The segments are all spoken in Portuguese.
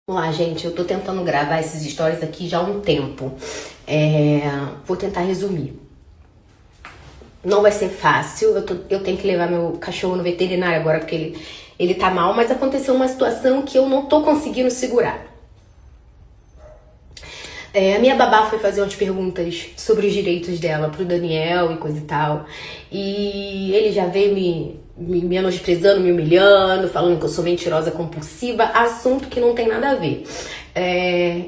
Vamos lá, gente, eu tô tentando gravar esses stories aqui já há um tempo. Vou tentar resumir. Não vai ser fácil, eu tenho que levar meu cachorro no veterinário agora porque ele tá mal, mas aconteceu uma situação que eu não tô conseguindo segurar. A minha babá foi fazer umas perguntas sobre os direitos dela pro Daniel e coisa e tal. E ele já veio me menosprezando, me humilhando, falando que eu sou mentirosa compulsiva, assunto que não tem nada a ver.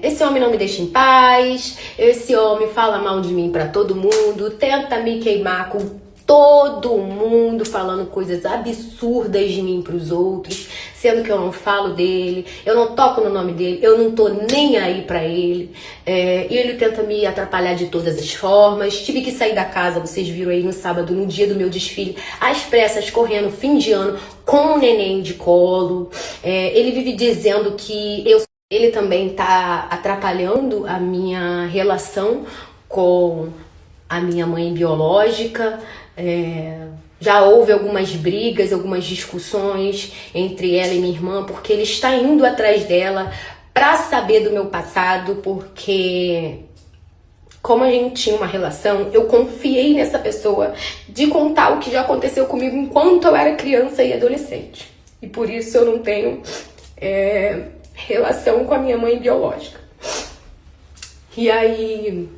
Esse homem não me deixa em paz, esse homem fala mal de mim pra todo mundo, tenta me queimar com todo mundo, falando coisas absurdas de mim pros outros, sendo que eu não falo dele, eu não toco no nome dele, eu não tô nem aí pra ele. E ele tenta me atrapalhar de todas as formas. Tive que sair da casa, vocês viram aí no sábado, no dia do meu desfile, às pressas, correndo, fim de ano, com o neném de colo. Ele vive dizendo que ele também tá atrapalhando a minha relação com a minha mãe biológica. Já houve algumas brigas, algumas discussões entre ela e minha irmã, porque ele está indo atrás dela pra saber do meu passado, porque como a gente tinha uma relação, eu confiei nessa pessoa de contar o que já aconteceu comigo enquanto eu era criança e adolescente. E por isso eu não tenho relação com a minha mãe biológica. E aí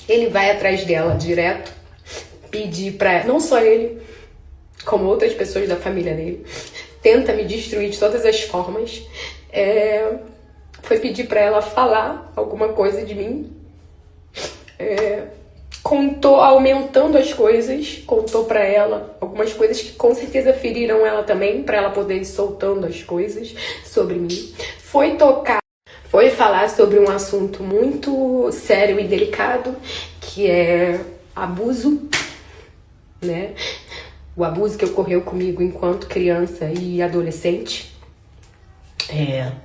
ele vai atrás dela direto, pedir pra... Não só ele, como outras pessoas da família dele, tenta me destruir de todas as formas. Foi pedir pra ela falar alguma coisa de mim. Contou, aumentando as coisas, contou pra ela algumas coisas que com certeza feriram ela também, pra ela poder ir soltando as coisas sobre mim. Foi falar sobre um assunto muito sério e delicado, que é abuso, né? O abuso que ocorreu comigo enquanto criança e adolescente.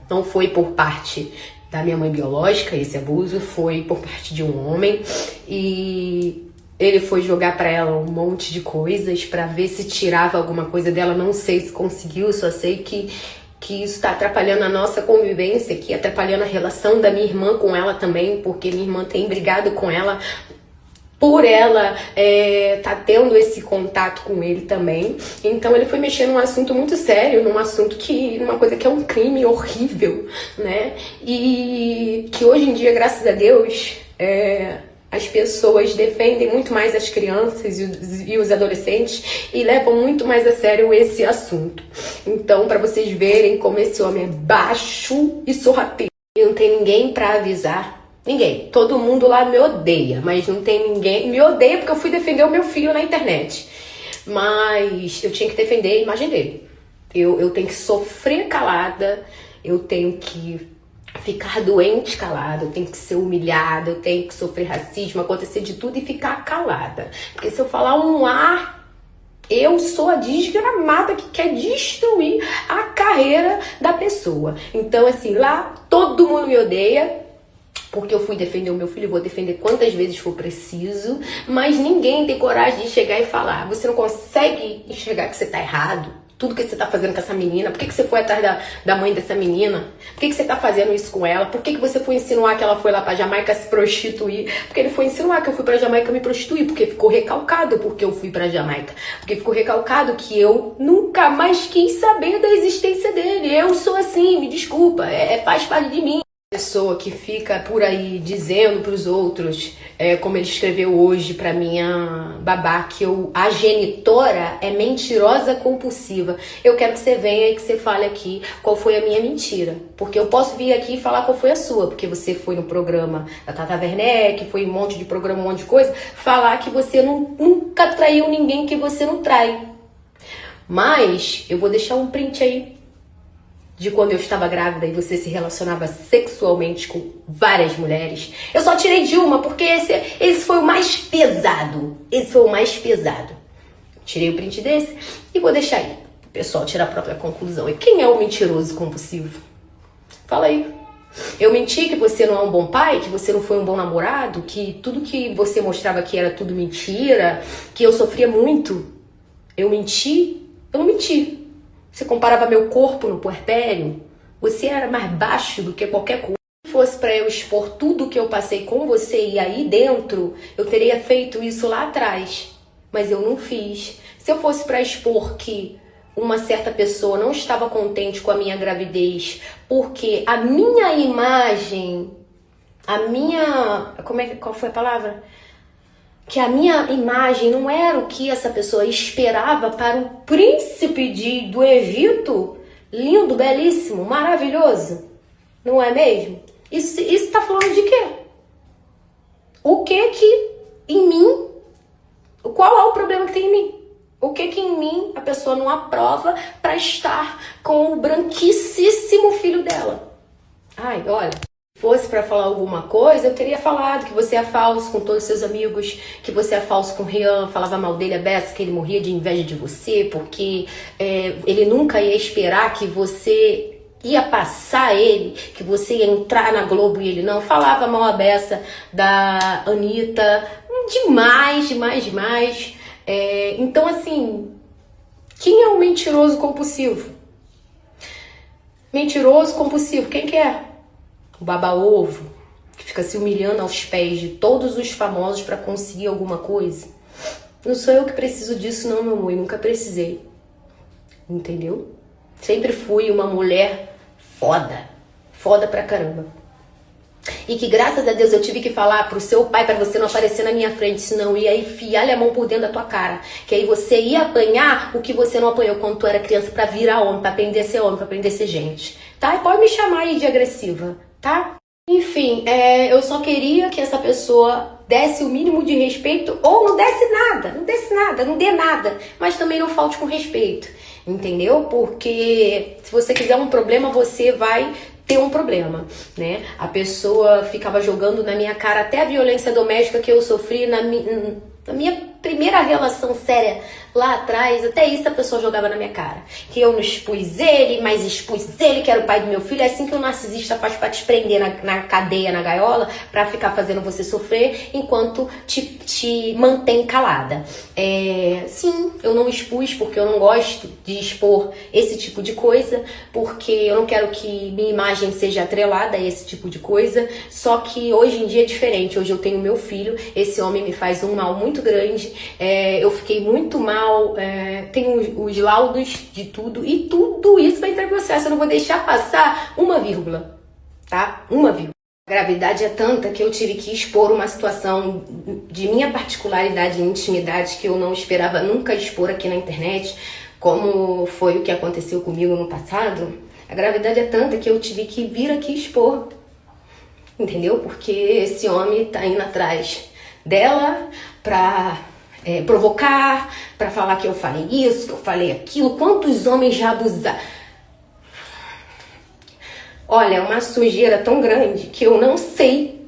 Não foi por parte da minha mãe biológica, esse abuso foi por parte de um homem, e ele foi jogar pra ela um monte de coisas pra ver se tirava alguma coisa dela. Não sei se conseguiu, só sei que isso tá atrapalhando a nossa convivência, que atrapalhando a relação da minha irmã com ela também, porque minha irmã tem brigado com ela por ela tá tendo esse contato com ele também. Então ele foi mexer num assunto muito sério, numa coisa que é um crime horrível, né? E que hoje em dia, graças a Deus, as pessoas defendem muito mais as crianças e os adolescentes e levam muito mais a sério esse assunto. Então, pra vocês verem como esse homem é baixo e sorrateiro, e não tem ninguém pra avisar. Ninguém. Todo mundo lá me odeia, mas não tem ninguém. Me odeia porque eu fui defender o meu filho na internet. Mas eu tinha que defender a imagem dele. Eu tenho que sofrer calada, eu tenho que ficar doente calada, eu tenho que ser humilhada, eu tenho que sofrer racismo, acontecer de tudo e ficar calada. Porque se eu falar um ar, eu sou a desgramada que quer destruir a carreira da pessoa. Então, assim, lá todo mundo me odeia, porque eu fui defender o meu filho, vou defender quantas vezes for preciso, mas ninguém tem coragem de chegar e falar. Você não consegue enxergar que você tá errado? Tudo que você tá fazendo com essa menina? Por que você foi atrás da mãe dessa menina? Por que você tá fazendo isso com ela? Por que você foi insinuar que ela foi lá pra Jamaica se prostituir? Porque ele foi insinuar que eu fui pra Jamaica me prostituir, porque ficou recalcado porque eu fui pra Jamaica. Porque ficou recalcado que eu nunca mais quis saber da existência dele. Eu sou assim, me desculpa, faz parte de mim. Pessoa que fica por aí dizendo pros outros, como ele escreveu hoje pra minha babá, que a genitora é mentirosa compulsiva. Eu quero que você venha e que você fale aqui qual foi a minha mentira. Porque eu posso vir aqui e falar qual foi a sua, porque você foi no programa da Tata Werneck, foi um monte de programa, um monte de coisa, falar que você nunca traiu ninguém, que você não trai. Mas eu vou deixar um print aí de quando eu estava grávida e você se relacionava sexualmente com várias mulheres. Eu só tirei de uma, porque esse foi o mais pesado. Esse foi o mais pesado. Tirei o print desse e vou deixar aí o pessoal tirar a própria conclusão. E quem é o mentiroso compulsivo? Fala aí. Eu menti que você não é um bom pai, que você não foi um bom namorado, que tudo que você mostrava aqui era tudo mentira, que eu sofria muito. Eu menti? Eu não menti. Você comparava meu corpo no puerpério, Você era mais baixo do que qualquer coisa. Se fosse para eu expor tudo que eu passei com você e aí dentro, eu teria feito isso lá atrás. Mas eu não fiz. Se eu fosse para expor que uma certa pessoa não estava contente com a minha gravidez, porque a minha imagem, qual foi a palavra? Que a minha imagem não era o que essa pessoa esperava para o príncipe do Egito, lindo, belíssimo, maravilhoso, não é mesmo? Isso tá falando de quê? O que em mim, qual é o problema que tem em mim? O que em mim a pessoa não aprova para estar com o branquíssimo filho dela? Ai, olha, se fosse para falar alguma coisa, eu teria falado que você é falso com todos os seus amigos, que você é falso com o Rian, falava mal dele a beça, que ele morria de inveja de você, porque ele nunca ia esperar que você ia passar ele, que você ia entrar na Globo e ele não. Falava mal a beça da Anitta, demais. Então, assim, quem é um mentiroso compulsivo? Mentiroso compulsivo, quem que é? O baba-ovo, que fica se humilhando aos pés de todos os famosos para conseguir alguma coisa. Não sou eu que preciso disso não, meu amor, e nunca precisei. Entendeu? Sempre fui uma mulher foda pra caramba. E que graças a Deus eu tive que falar pro seu pai para você não aparecer na minha frente, senão ia enfiar a mão por dentro da tua cara. Que aí você ia apanhar o que você não apanhou quando tu era criança pra virar homem, pra aprender a ser homem, pra aprender a ser gente. Tá? E pode me chamar aí de agressiva, tá? Enfim, eu só queria que essa pessoa desse o mínimo de respeito ou não desse nada, não dê nada, mas também não falte com respeito, entendeu? Porque se você quiser um problema, você vai ter um problema, né? A pessoa ficava jogando na minha cara até a violência doméstica que eu sofri na minha primeira relação séria lá atrás, até isso a pessoa jogava na minha cara. Que eu não expus ele, mas expus ele, que era o pai do meu filho. É assim que o narcisista faz pra te prender na cadeia, na gaiola, pra ficar fazendo você sofrer, enquanto te mantém calada. Sim, eu não expus porque eu não gosto de expor esse tipo de coisa, porque eu não quero que minha imagem seja atrelada a esse tipo de coisa. Só que hoje em dia é diferente. Hoje eu tenho meu filho, esse homem me faz um mal muito grande. Eu fiquei muito mal, tenho os laudos de tudo, e tudo isso vai entrar em processo. Eu não vou deixar passar uma vírgula, tá? Uma vírgula. A gravidade é tanta que eu tive que expor uma situação de minha particularidade e intimidade que eu não esperava nunca expor aqui na internet, como foi o que aconteceu comigo no passado. A gravidade é tanta que eu tive que vir aqui expor, entendeu? Porque esse homem tá indo atrás dela pra provocar, pra falar que eu falei isso, que eu falei aquilo. Quantos homens já abusaram? Olha, é uma sujeira tão grande que eu não sei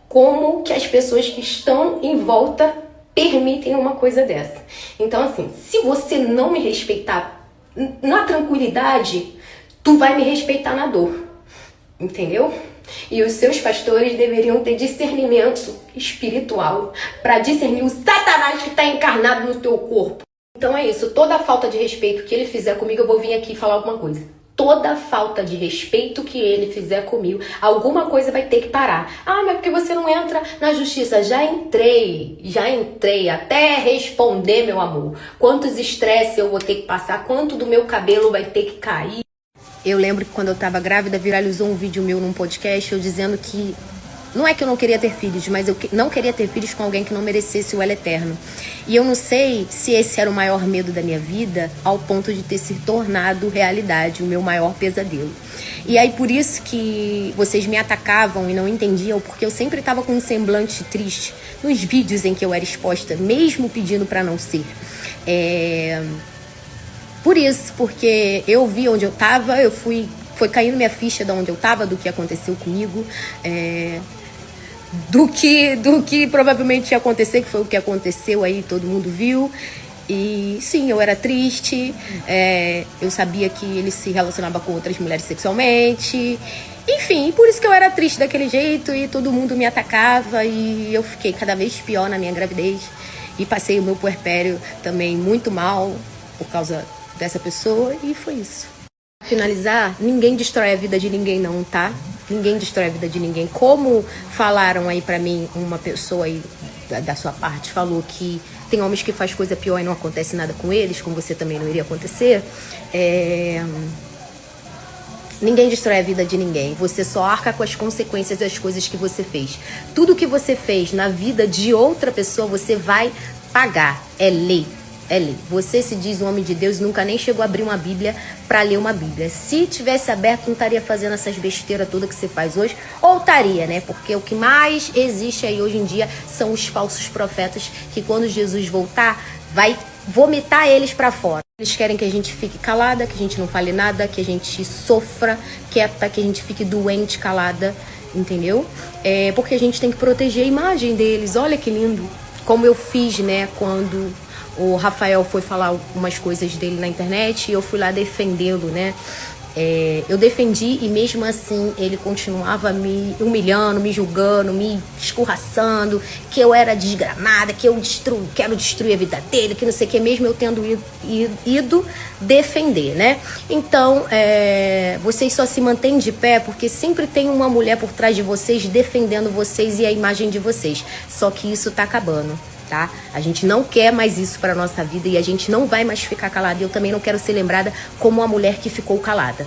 como que as pessoas que estão em volta permitem uma coisa dessa. Então, assim, se você não me respeitar na tranquilidade, tu vai me respeitar na dor, entendeu? E os seus pastores deveriam ter discernimento espiritual para discernir o Satanás que está encarnado no teu corpo. Então é isso, toda falta de respeito que ele fizer comigo, eu vou vir aqui falar alguma coisa. Toda falta de respeito que ele fizer comigo, alguma coisa vai ter que parar. Ah, mas porque você não entra na justiça? Já entrei, até responder, meu amor. Quantos estresses eu vou ter que passar, quanto do meu cabelo vai ter que cair. Eu lembro que quando eu tava grávida, viralizou um vídeo meu num podcast, eu dizendo que não é que eu não queria ter filhos, mas eu não queria ter filhos com alguém que não merecesse o elo eterno. E eu não sei se esse era o maior medo da minha vida, ao ponto de ter se tornado realidade, o meu maior pesadelo. E aí por isso que vocês me atacavam e não entendiam, porque eu sempre estava com um semblante triste nos vídeos em que eu era exposta, mesmo pedindo para não ser. Por isso, porque eu vi onde eu tava, foi caindo minha ficha de onde eu tava, do que aconteceu comigo, do que provavelmente ia acontecer, que foi o que aconteceu aí, todo mundo viu. E sim, eu era triste, eu sabia que ele se relacionava com outras mulheres sexualmente, enfim, por isso que eu era triste daquele jeito e todo mundo me atacava e eu fiquei cada vez pior na minha gravidez e passei o meu puerpério também muito mal por causa dessa pessoa, e foi isso. Finalizar, ninguém destrói a vida de ninguém não, tá? Ninguém destrói a vida de ninguém. Como falaram aí pra mim, uma pessoa aí da sua parte falou que tem homens que faz coisa pior e não acontece nada com eles, com você também não iria acontecer. Ninguém destrói a vida de ninguém. Você só arca com as consequências das coisas que você fez. Tudo que você fez na vida de outra pessoa, você vai pagar. É lei. É lei. Você se diz um homem de Deus e nunca nem chegou a abrir uma Bíblia para ler uma Bíblia. Se tivesse aberto, não estaria fazendo essas besteiras todas que você faz hoje. Ou estaria, né? Porque o que mais existe aí hoje em dia são os falsos profetas que quando Jesus voltar, vai vomitar eles para fora. Eles querem que a gente fique calada, que a gente não fale nada, que a gente sofra quieta, que a gente fique doente, calada, entendeu? Porque a gente tem que proteger a imagem deles. Olha que lindo. Como eu fiz, né, quando o Rafael foi falar algumas coisas dele na internet e eu fui lá defendê-lo, né? Eu defendi e mesmo assim ele continuava me humilhando, me julgando, me escorraçando, que eu era desgramada, que eu quero destruir a vida dele, que não sei o que, mesmo eu tendo ido defender, né? Então, vocês só se mantêm de pé porque sempre tem uma mulher por trás de vocês defendendo vocês e a imagem de vocês. Só que isso tá acabando. Tá? A gente não quer mais isso para nossa vida e a gente não vai mais ficar calada. Eu também não quero ser lembrada como uma mulher que ficou calada.